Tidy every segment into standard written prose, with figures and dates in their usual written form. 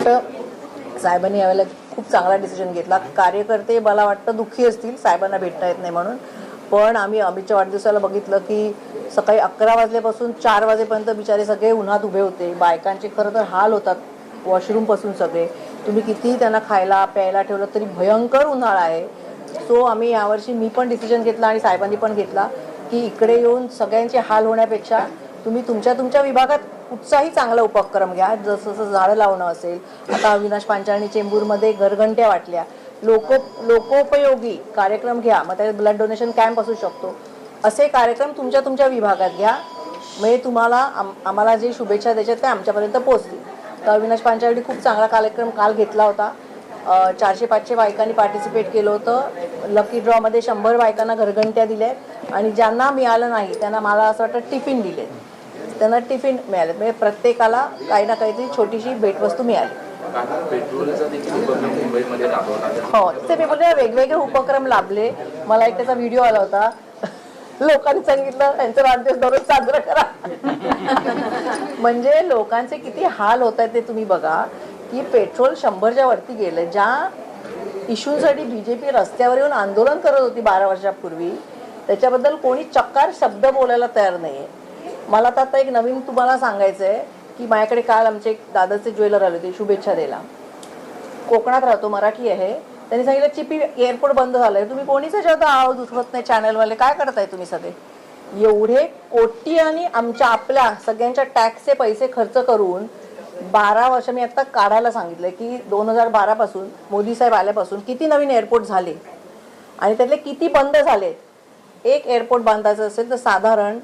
वाटतं साहेबांनी यावेळेला खूप चांगला डिसिजन घेतला. कार्यकर्ते मला वाटतं दुःखी असतील साहेबांना भेटता येत नाही म्हणून, पण आम्ही अमितच्या वाढदिवसाला बघितलं की सकाळी 11 वाजल्यापासून 4 वाजेपर्यंत बिचारे सगळे उन्हात उभे होते. बायकांचे खरं तर हाल होतात वॉशरूमपासून सगळे. तुम्ही कितीही त्यांना खायला प्यायला ठेवलं तरी भयंकर उन्हाळा आहे. सो आम्ही यावर्षी मी पण डिसिजन घेतला आणि साहेबांनी पण घेतला की इकडे येऊन सगळ्यांचे हाल होण्यापेक्षा तुम्ही तुमच्या विभागात कुठचाही चांगला उपक्रम घ्या. जसं जसं झाडं लावणं असेल, आता अविनाश पांचाळनी चेंबूरमध्ये घरघंट्या वाटल्या, लोकोपयोगी कार्यक्रम घ्या. मग त्यात ब्लड डोनेशन कॅम्प असू शकतो. असे कार्यक्रम तुमच्या विभागात घ्या, म्हणजे तुम्हाला आम्हाला जे शुभेच्छा द्यायच्यात त्या आमच्यापर्यंत पोहोचतील. तर अविनाश पांचाळनी खूप चांगला कार्यक्रम काल घेतला होता. 400-500 बायकांनी पार्टिसिपेट केलं होतं. लकी ड्रॉमध्ये 100 बायकांना घरघंट्या दिल्या आहेत आणि ज्यांना मिळालं नाही त्यांना मला असं वाटतं टिफिन दिले. त्यांना टिफिन मिळाले, म्हणजे प्रत्येकाला काही ना काहीतरी छोटीशी भेटवस्तू मिळाली. हो, ते पेपरला वेगवेगळे उपक्रम लाभले. मला एक त्याचा व्हिडिओ आला होता. लोकांनी सांगितलं त्यांचं वाढदिवस दररोज साजरा करा. म्हणजे लोकांचे किती हाल होत आहेत ते तुम्ही बघा की पेट्रोल 100च्या वरती गेलं. ज्या इश्यूसाठी BJP रस्त्यावर येऊन आंदोलन करत होती 12 वर्षापूर्वी, त्याच्याबद्दल कोणी चक्कार शब्द बोलायला तयार नाही आहे. मला तर आता एक नवीन तुम्हाला सांगायचं आहे की माझ्याकडे काल आमचे एक दादाचे ज्वेलर आले होते शुभेच्छा द्यायला. कोकणात राहतो, मराठी आहे. त्यांनी सांगितलं चिपी एअरपोर्ट बंद झालं आहे, तुम्ही कोणीच याच्यावर आवाज उठवत नाही, चॅनलवाले काय करताय तुम्ही सगळे. एवढे कोटी आणि आपल्या सगळ्यांच्या टॅक्सचे पैसे खर्च करून 12 वर्ष मी आत्ता काढायला सांगितलं की 2012 पासून मोदी साहेब आल्यापासून किती नवीन एअरपोर्ट झाले आणि त्यातले किती बंद झाले. एक एअरपोर्ट बांधायचं असेल तर साधारण,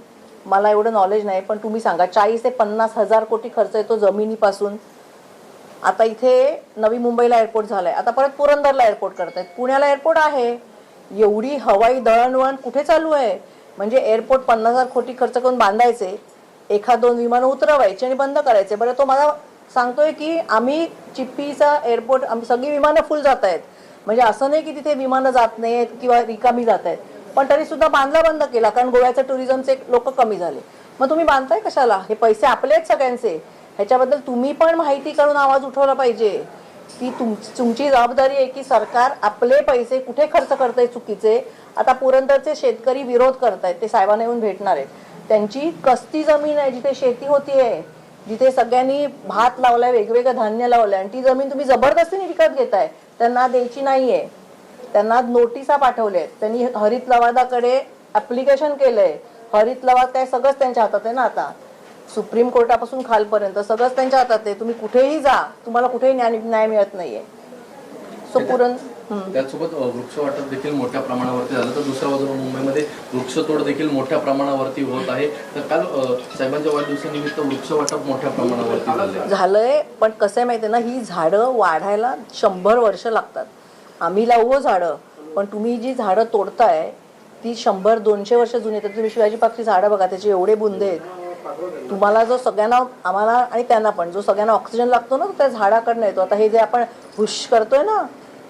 मला एवढं नॉलेज नाही पण तुम्ही सांगा, 40 ते 50 हजार कोटी खर्च येतो जमिनीपासून. आता इथे नवी मुंबईला एअरपोर्ट झालाय, आता परत पुरंदरला एअरपोर्ट करतायत, पुण्याला एअरपोर्ट आहे. एवढी हवाई दळणवळण कुठे चालू आहे. म्हणजे एअरपोर्ट 50,000 कोटी खर्च करून बांधायचे, 1-2 विमानं उतरवायचे आणि बंद करायचे. बरं, तो मला सांगतोय की आम्ही चिप्पीचा एअरपोर्ट सगळी विमानं फुल जात आहेत. म्हणजे असं नाही की तिथे विमानं जात नाहीत किंवा रिकामी जात आहेत, पण तरी सुद्धा बांधला बंद केला कारण गोव्याचं टुरिझमचे लोक कमी झाले. मग तुम्ही बांधताय कशाला. हे पैसे आपले आहेत सगळ्यांचे. ह्याच्याबद्दल तुम्ही पण माहिती काढून आवाज उठवला पाहिजे की तुमची जबाबदारी आहे की सरकार आपले पैसे कुठे खर्च करतंय चुकीचे. आता पुरंदरचे शेतकरी विरोध करतायत, ते साहेबांना येऊन भेटणार आहेत. त्यांची कसती जमीन आहे जिथे शेती होतीये, जिथे सगळ्यांनी भात लावलाय, वेगवेगळं धान्य लावलंय, आणि ती जमीन तुम्ही जबरदस्तीने विकत घेताय. त्यांना द्यायची नाहीये, त्यांना नोटिसा पाठवल्यात. त्यांनी हरित लवादाकडे ऍप्लिकेशन केलंय. हरित लवाद काय सगळंच त्यांच्या हातात आहे ना. आता सुप्रीम कोर्टापासून खालपर्यंत सगळंच त्यांच्या हातात आहे. तुम्ही कुठेही जा, तुम्हाला कुठेही न्याय मिळत नाहीये. सो त्यासोबत वृक्ष वाटप देखील मोठ्या प्रमाणावरती झालं. तर दुसऱ्या बाजूला मुंबईमध्ये वृक्षतोड देखील मोठ्या प्रमाणावरती होत आहे. तर काल साहेबांच्या वाढदिवसानिमित्त वृक्ष वाटप मोठ्या प्रमाणावरती झालंय. पण कसं आहे माहिती आहे ना, ही झाडं वाढायला 100 वर्ष लागतात. आम्ही लावू झाडं, पण तुम्ही जी झाडं तोडताय ती 100-200 वर्ष जुनी आहेत. तुम्ही शिवाजी पार्कची झाडं बघा, त्याचे एवढे बुंदे आहेत. तुम्हाला जो सगळ्यांना, आम्हाला आणि त्यांना पण, जो सगळ्यांना ऑक्सिजन लागतो ना, तो त्या झाडाकडनं येतो. आता हे जे आपण हुश करतोय ना,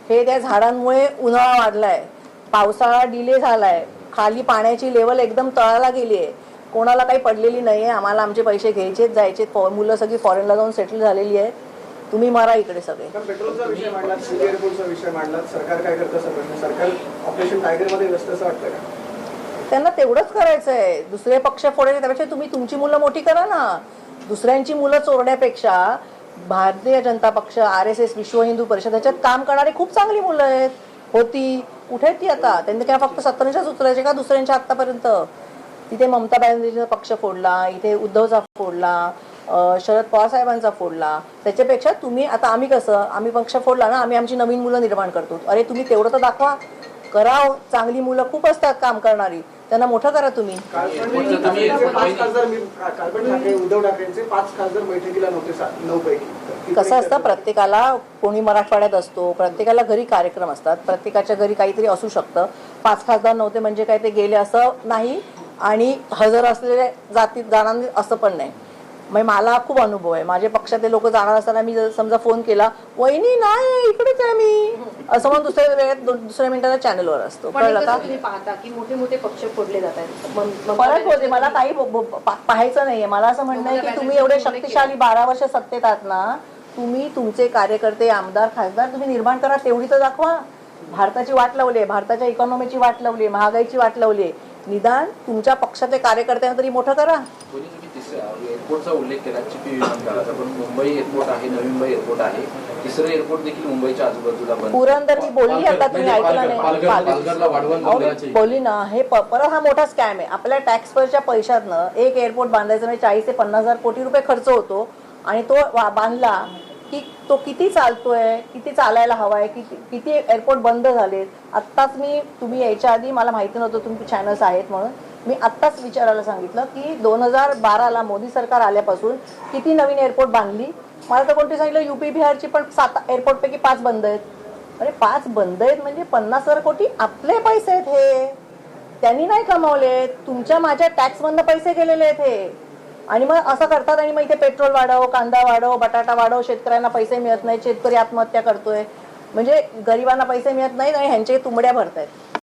हे त्या झाडांमुळे उन्हाळा वाढलाय, पावसाळा डिले झालाय, खाली पाण्याची लेवल एकदम तळाला गेली आहे. कोणाला काही पडलेली नाही आहे. आम्हाला आमचे पैसे घ्यायचेच जायचे. मुलं सगळी फॉरेनला जाऊन सेटल झालेली आहेत. तुम्ही मारा इकडे सगळे. पेट्रोलचा विषय मांडला, एअरपोर्टचा विषय मांडला, सरकार काय करतं असं प्रश्न. सरकार ऑपरेशन टायगरमध्ये व्यस्त असं वाटतं का. त्यांना तेवढंच करायचं आहे. दुसरे पक्ष फोडायचे त्यापेक्षा तुम्ही तुमची मुलं मोठी करा ना. दुसऱ्यांची मुलं चोरण्यापेक्षा भारतीय जनता पक्ष, RSS, विश्व हिंदू परिषद ह्याच्यात काम करणारी खूप चांगली मुलं आहेत. होती कुठे ती आता. त्यांनी काय फक्त 17च्याच उचलायचे का दुसऱ्यांच्या आत्तापर्यंत. तिथे ममता बॅनर्जीचा पक्ष फोडला, इथे उद्धवचा फोडला, शरद पवार साहेबांचा फोडला. त्याच्यापेक्षा तुम्ही आता, आम्ही पक्ष फोडला ना, आम्ही आमची नवीन मुलं निर्माण करतो. अरे तुम्ही तेवढं तर दाखवा. करा. चांगली मुलं खूप असतात काम करणारी, त्यांना मोठं करा तुम्ही. उद्धव ठाकरेंचे 5 खासदार बैठकीला नव्हते 9 पैकी. कसं असतं, प्रत्येकाला, कोणी मराठवाड्यात असतो, प्रत्येकाला घरी कार्यक्रम असतात, प्रत्येकाच्या घरी काहीतरी असू शकतं. 5 खासदार नव्हते म्हणजे काय ते गेले असं नाही, आणि हजर असलेले जातीत जाणार असं पण नाही. मग मला खूप अनुभव आहे. माझ्या पक्षातले लोक जाणार असताना मी समजा फोन केला, वहिनी नाही इकडेच आहे मी, असं म्हणून दुसऱ्या मिनिटाला चॅनलवर असतो. कळलं का. तुम्ही पाहता की मोठे मोठे पक्ष फोडले जात आहेत. परत होते, मला काही पाहायचं नाहीये. मला असं म्हणणं आहे की तुम्ही एवढे शक्तिशाली 12 वर्ष सत्तेत आहात ना, तुम्ही तुमचे कार्यकर्ते, आमदार, खासदार तुम्ही निर्माण करा, तेवढी तर दाखवा. भारताची वाट लावली आहे, भारताच्या इकॉनॉमीची वाट लावली आहे, महागाईची वाट लावली आहे. निदान तुमच्या पक्षातल्या कार्यकर्त्यांना तरी मोठं करा. कोणी तुम्ही तिसऱ्या एअरपोर्टचा उल्लेख केला, चिपी विमानतळाचा, पण मुंबई एअरपोर्ट आहे, नवी मुंबई एअरपोर्ट आहे, तिसरं एअरपोर्ट देखील मुंबईच्या आजूबाजूला बंद. पुरंदर मी बोलली, आता तुम्ही ऐकलं नाही. पालघरला वाढवण अहो, मंदिराची बोलली ना, हे परत हा मोठा स्कॅम आहे. आपल्या टॅक्सवरच्या पैशातनं एक एअरपोर्ट बांधायचं म्हणजे 40 ते 50,000 कोटी रुपये खर्च होतो आणि तो बांधला की तो किती चालतोय, किती चालायला हवाय, किती एअरपोर्ट बंद झालेत. आत्ताच तुम्ही यायच्या आधी मला माहिती नव्हतं तुमचे चॅनल्स आहेत म्हणून, मी आत्ताच विचारायला सांगितलं की 2012ला मोदी सरकार आल्यापासून किती नवीन एअरपोर्ट बांधली. मला तर कोणती सांगितलं UP बिहारची पण 7 एअरपोर्टपैकी 5 बंद आहेत. अरे 5 बंद आहेत म्हणजे 50,000 कोटी आपले पैसे आहेत, हे त्यांनी नाही कमावले, तुमच्या माझ्या टॅक्समधनं पैसे गेलेले आहेत हे. आणि मग असं करतात आणि मग इथे पेट्रोल वाढव, कांदा वाढव, बटाटा वाढव, शेतकऱ्यांना पैसे मिळत नाहीत, शेतकरी आत्महत्या करतोय, म्हणजे गरिबांना पैसे मिळत नाहीत आणि ह्यांचे तुंबड्या भरतायत.